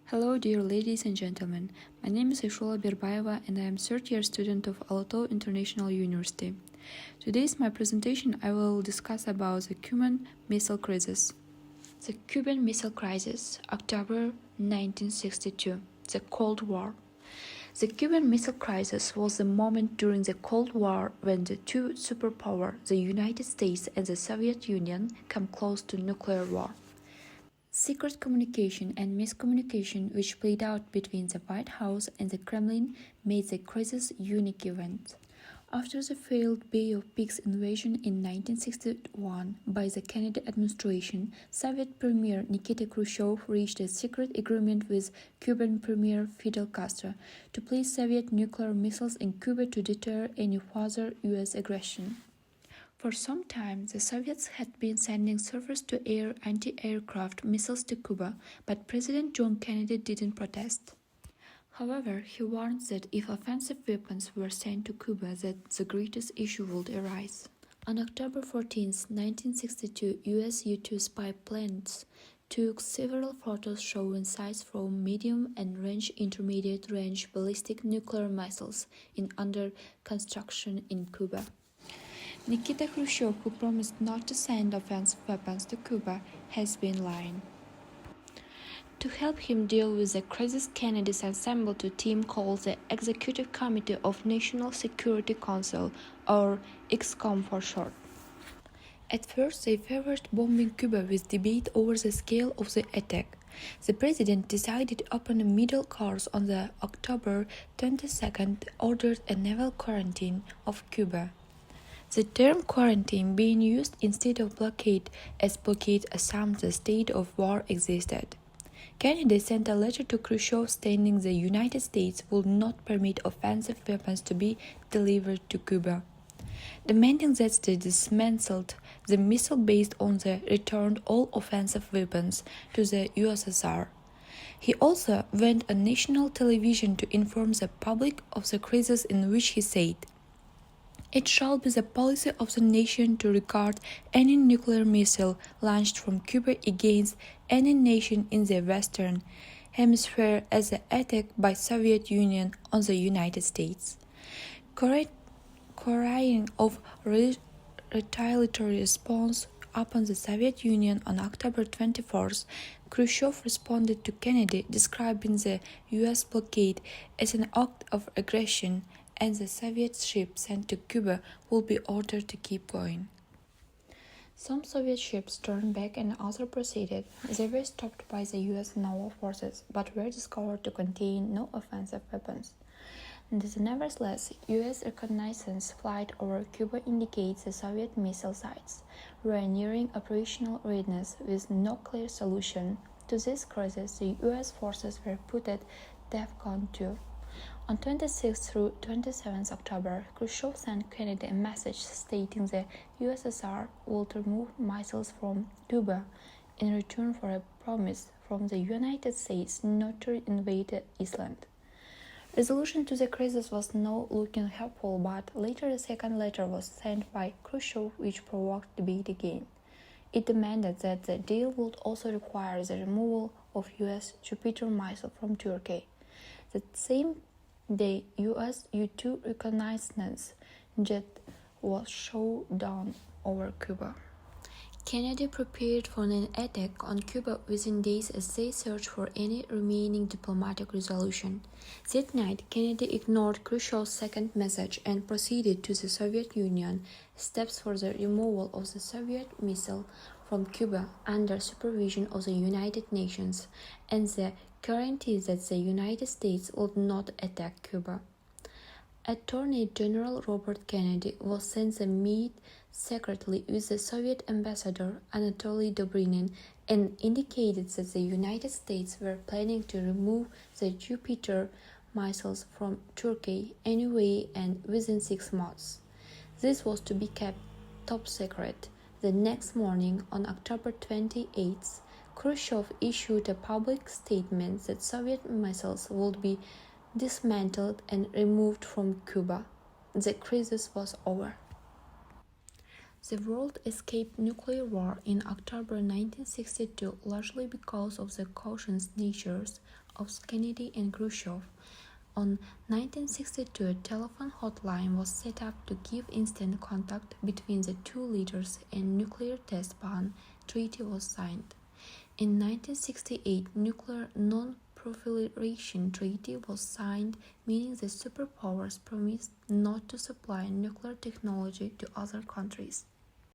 Hello, dear ladies and gentlemen. My name is Ishula Birbayeva and I am third-year student of Aalto International University. Today's my presentation I will discuss about the Cuban Missile Crisis. The Cuban Missile Crisis, October 1962, the Cold War. The Cuban Missile Crisis was the moment during the Cold War when the two superpowers, the United States and the Soviet Union, came close to nuclear war. Secret communication and miscommunication which played out between the White House and the Kremlin made the crisis a unique event. After the failed Bay of Pigs invasion in 1961 by the Kennedy administration, Soviet Premier Nikita Khrushchev reached a secret agreement with Cuban Premier Fidel Castro to place Soviet nuclear missiles in Cuba to deter any further U.S. aggression. For some time, the Soviets had been sending surface-to-air anti-aircraft missiles to Cuba, but President John Kennedy didn't protest. However, he warned that if offensive weapons were sent to Cuba, that the greatest issue would arise. On October 14, 1962, U.S. U-2 spy planes took several photos showing sights from medium and intermediate-range ballistic nuclear missiles under construction in Cuba. Nikita Khrushchev, who promised not to send offensive weapons to Cuba, has been lying. To help him deal with the crisis, Kennedy assembled a team called the Executive Committee of National Security Council, or EXCOM for short. At first, they favored bombing Cuba with debate over the scale of the attack. The president decided upon a middle course on the October 22nd, ordered a naval quarantine of Cuba. The term quarantine being used instead of blockade, as blockade assumed the state of war existed. Kennedy sent a letter to Khrushchev stating the United States would not permit offensive weapons to be delivered to Cuba, demanding that they dismantled the missile based on the returned all offensive weapons to the USSR. He also went on national television to inform the public of the crisis, in which he said, "It shall be the policy of the nation to regard any nuclear missile launched from Cuba against any nation in the Western Hemisphere as an attack by Soviet Union on the United States." Crying of retaliatory response upon the Soviet Union on October 24th, Khrushchev responded to Kennedy, describing the U.S. blockade as an act of aggression, and the Soviet ships sent to Cuba will be ordered to keep going. Some Soviet ships turned back and others proceeded. They were stopped by the U.S. naval forces, but were discovered to contain no offensive weapons. Nevertheless, U.S. reconnaissance flight over Cuba indicates the Soviet missile sites were nearing operational readiness with no clear solution to this crisis. The U.S. forces were put at DEFCON 2. On 26 through 27 October, Khrushchev sent Kennedy a message stating the USSR would remove missiles from Cuba in return for a promise from the United States not to invade the island. Resolution to the crisis was not looking helpful, but later a second letter was sent by Khrushchev which provoked debate again. It demanded that the deal would also require the removal of U.S. Jupiter missile from Turkey. The same day, U.S. U-2 reconnaissance jet was shot down over Cuba. Kennedy prepared for an attack on Cuba within days as they searched for any remaining diplomatic resolution. That night, Kennedy ignored Khrushchev's second message and proceeded to the Soviet Union steps for the removal of the Soviet missile from Cuba under supervision of the United Nations and the guarantee that the United States would not attack Cuba. Attorney General Robert Kennedy was sent to meet secretly with the Soviet ambassador Anatoly Dobrinin and indicated that the United States were planning to remove the Jupiter missiles from Turkey anyway and within 6 months. This was to be kept top secret. The next morning, on October 28th, Khrushchev issued a public statement that Soviet missiles would be dismantled and removed from Cuba. The crisis was over. The world escaped nuclear war in October 1962 largely because of the cautious natures of Kennedy and Khrushchev. On 1962, a telephone hotline was set up to give instant contact between the two leaders and nuclear test ban treaty was signed. In 1968, nuclear non-proliferation treaty was signed, meaning the superpowers promised not to supply nuclear technology to other countries.